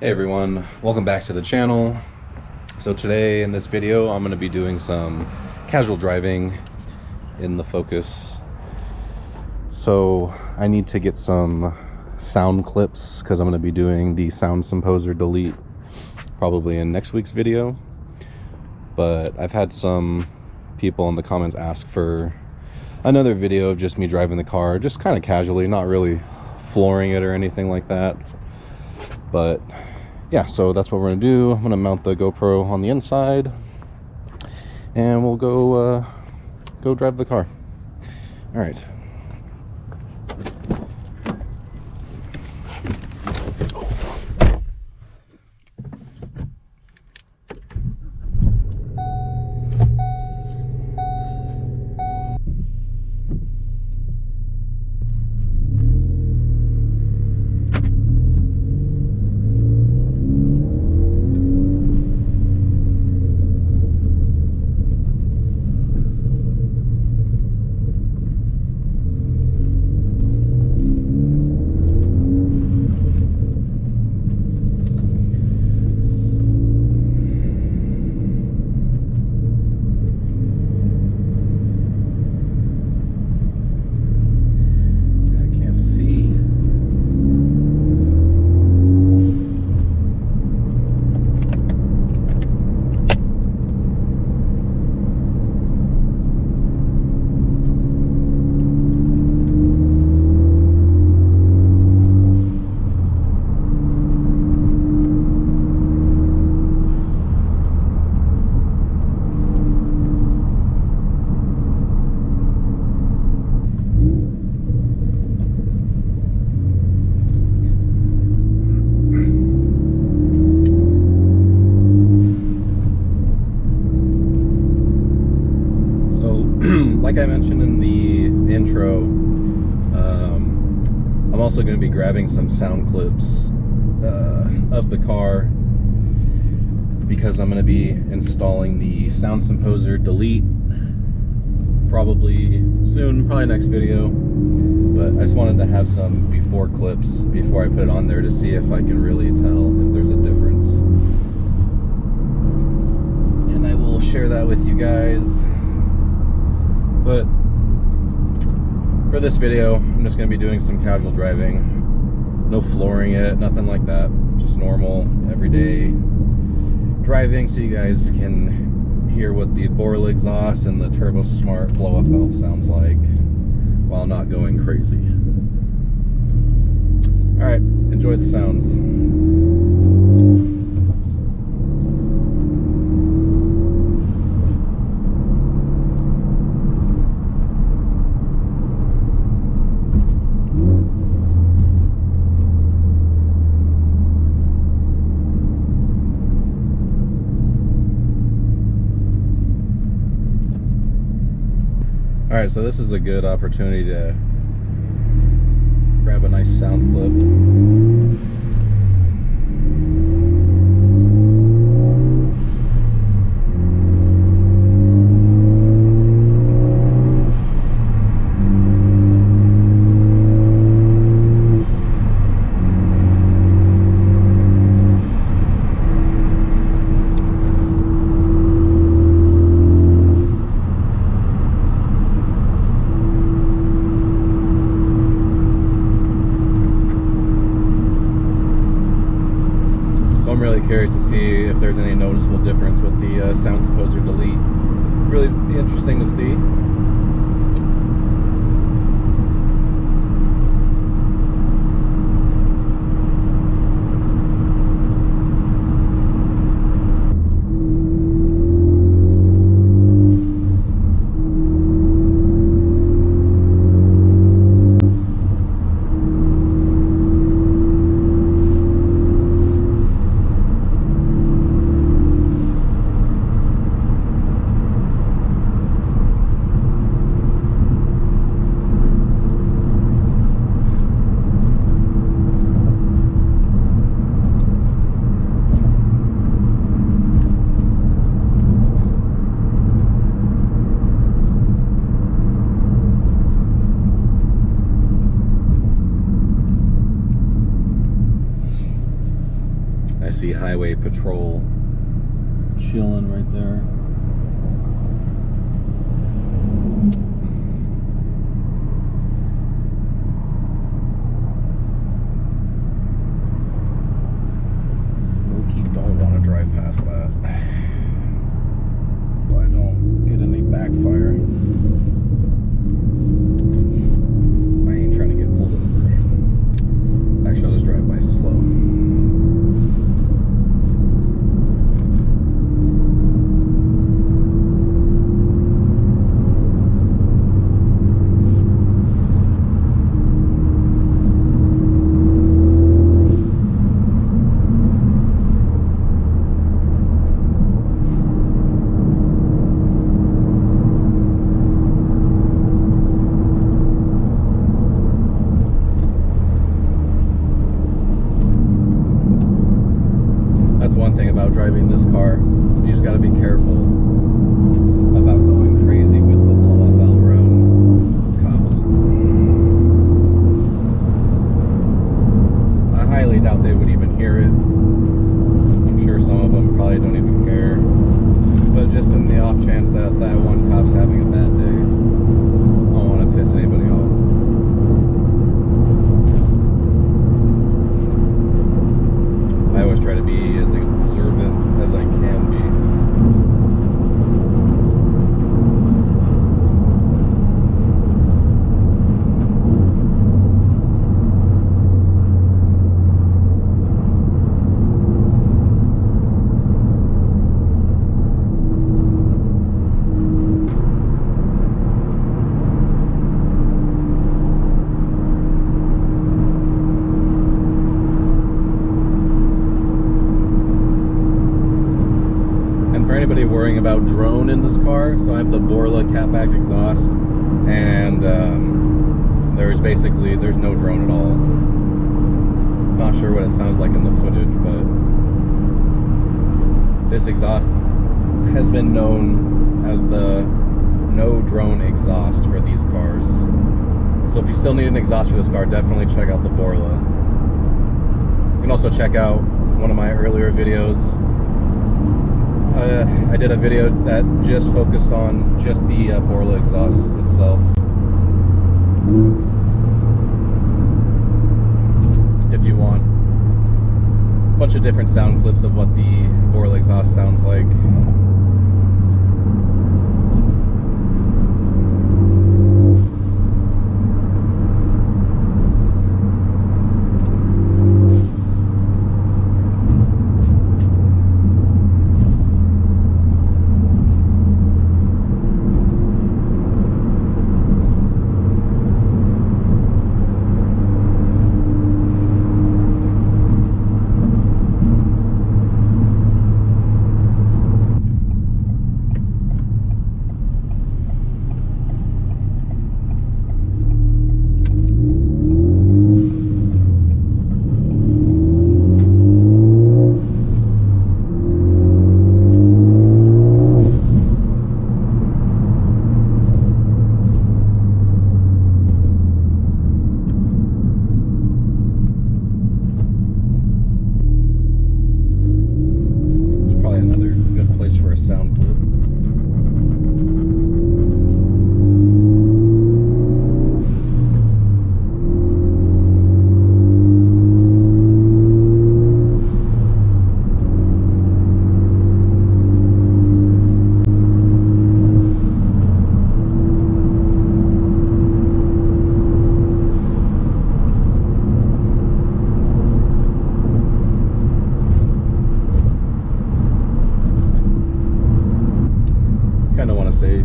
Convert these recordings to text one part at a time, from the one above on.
Hey everyone, welcome back to the channel. So today in this video I'm going to be doing some casual driving in the Focus. So I need to get some sound clips because I'm going to be doing the sound composer delete probably in next week's video. But I've had some people in the comments ask for another video of just me driving the car, just kind of casually, not really flooring it or anything like that. But yeah, so that's what we're gonna do. I'm gonna mount the GoPro on the inside and we'll go drive the car. All right. Like I mentioned in the intro, I'm also going to be grabbing some sound clips of the car because I'm going to be installing the sound composer delete probably soon, probably next video. But I just wanted to have some before clips before I put it on there to see if I can really tell if there's a difference. And I will share that with you guys. But for this video, I'm just going to be doing some casual driving. No flooring it, nothing like that. Just normal, everyday driving so you guys can hear what the Borla exhaust and the Turbosmart blow-off valve sounds like while not going crazy. Alright, enjoy the sounds. Alright, so this is a good opportunity to grab a nice sound clip. Curious to see if there's any noticeable difference with the sound composer delete. Really be interesting to see. see highway patrol chilling right there. Low-key don't want to drive past that. So I don't get any backfire. I ain't trying to get pulled over. Actually, I'll just drive by slow. Driving this car, you just got to be careful about going crazy with the blow off valve around cops. I highly doubt they would even hear it. I'm sure some of them probably don't even care, but just in the off chance that that one cop's having a bad day, I don't want to piss anybody off. I always try to be as observant as I can be. Anybody worrying about drone in this car, so I have the Borla Catback exhaust, and there's no drone at all. Not sure what it sounds like in the footage, but this exhaust has been known as the no drone exhaust for these cars. So if you still need an exhaust for this car, definitely check out the Borla. You can also check out one of my earlier videos. I did a video that just focused on just the Borla exhaust itself. If you want a bunch of different sound clips of what the Borla exhaust sounds like.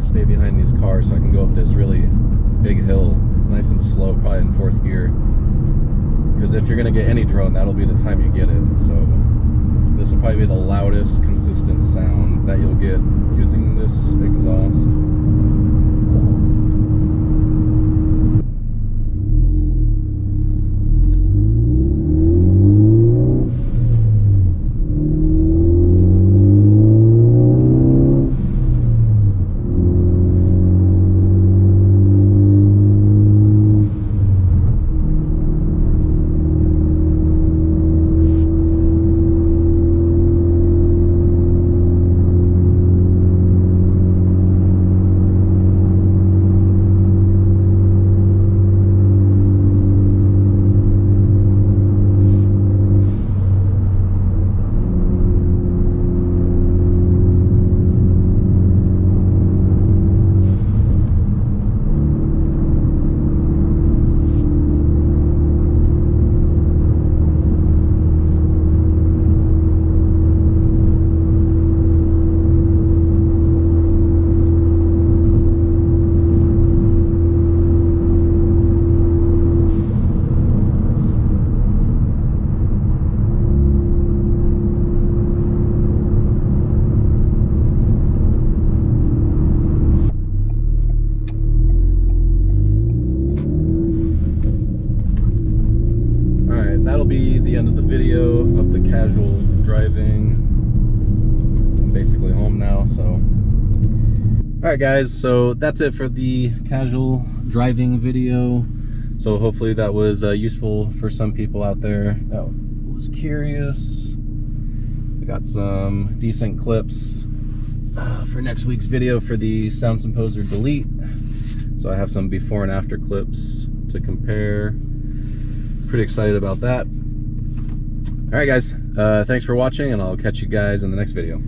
Stay behind these cars so I can go up this really big hill nice and slow, probably in 4th gear, because if you're gonna get any drone, that'll be the time you get it. So this will probably be the loudest consistent sound that you'll get using this exhaust. that'll be the end of the video of the casual driving. I'm basically home now, so. All right, guys, so that's it for the casual driving video. So hopefully that was useful for some people out there that was curious. We got some decent clips for next week's video for the Sound Composer Delete. So I have some before and after clips to compare. Pretty excited about that. All right, guys, thanks for watching, and I'll catch you guys in the next video.